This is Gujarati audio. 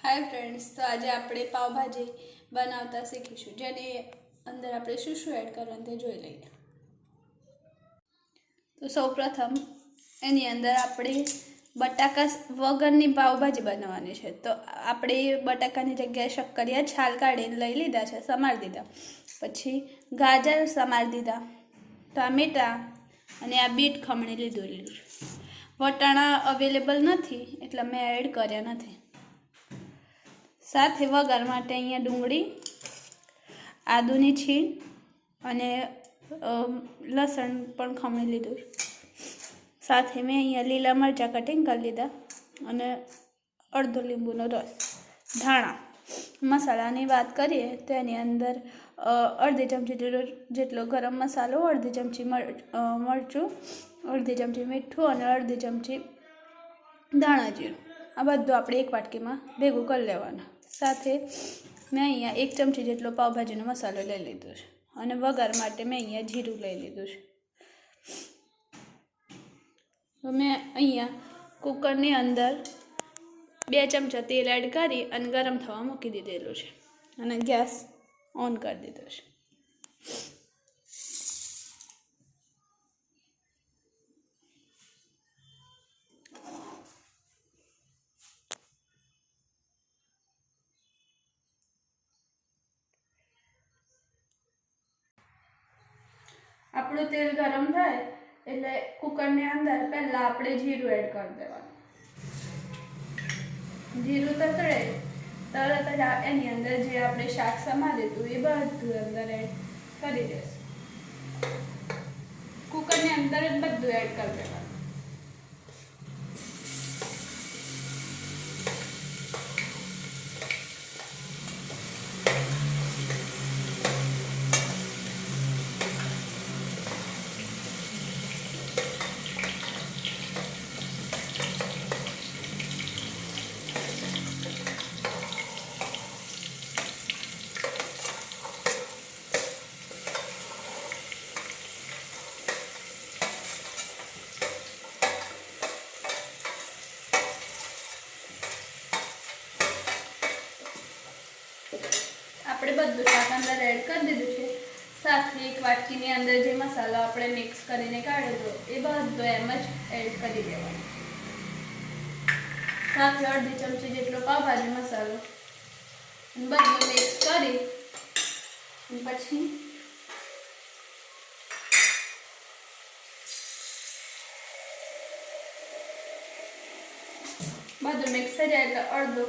हाय फ्रेंड्स, तो आज આપણે પાવભાજી બનાવતા શીખીશું, જેની અંદર આપણે શું શું એડ કરવાનું તે જોઈ લઈએ। તો સૌપ્રથમ એની અંદર આપણે બટાકા વગરની પાવભાજી બનાવવાની છે। તો આપણે બટાકાની જગ્યાએ શક્કરિયા છાલ કાઢીને લઈ લીધા છે, સમારી દીધા। પછી ગાજર સમારી દીધા, ટામેટા અને આ બીટ ખમણી લીધું છે। વટાણા અવેલેબલ નથી એટલે મેં એડ કર્યા નથી। સાથે વઘાર માટે અહીંયા ડુંગળી, આદુની છીણ અને લસણ પણ ખમણી લીધું। સાથે મેં અહીંયા લીલા મરચાં કટિંગ કરી લીધા અને અડધો લીંબુનો રસ। ધાણા મસાલાની વાત કરીએ તો એની અંદર અડધી ચમચી જેટલો ગરમ મસાલો, અડધી ચમચી મરચું, અડધી ચમચી મીઠું અને અડધી ચમચી ધાણા જીરું, આ બધું આપણે એક વાટકીમાં ભેગું કરી લેવાનું। સાથે મેં અહીંયા 1 ચમચી જેટલો પાવભાજીનો મસાલો લઈ લીધો છે અને વઘાર માટે મેં અહીંયા જીરું લઈ લીધું છે। તો મેં અહીંયા કુકરની અંદર 2 ચમચા તેલ એડ કરી અને ગરમ થવા મૂકી દીધેલું છે અને ગેસ ઓન કરી દીધો છે। આપણું તેલ ગરમ થાય એટલે કુકરની અંદર પહેલાં આપણે જીરું એડ કરી દેવાનું। જીરું તતડે તરત જ એની અંદર જે આપણે શાક સમારી દીધું એ બધું અંદર એડ કરી દઈશું। કુકરની અંદર જ બધું એડ કરી દેવાનું। આપણે બધું શાક અંદર એડ કરી દીધું છે। સાથે એક વાટકીની અંદર જે મસાલો આપણે મિક્સ કરીને કાઢ્યો હતો એ બધો એમ જ એડ કરી દેવાનો। સાથે અડધી ચમચી જેટલો પાવભાજી મસાલો બધું મિક્સ કરી પછી બધું મિક્સ થઈ જાય એટલે અડધો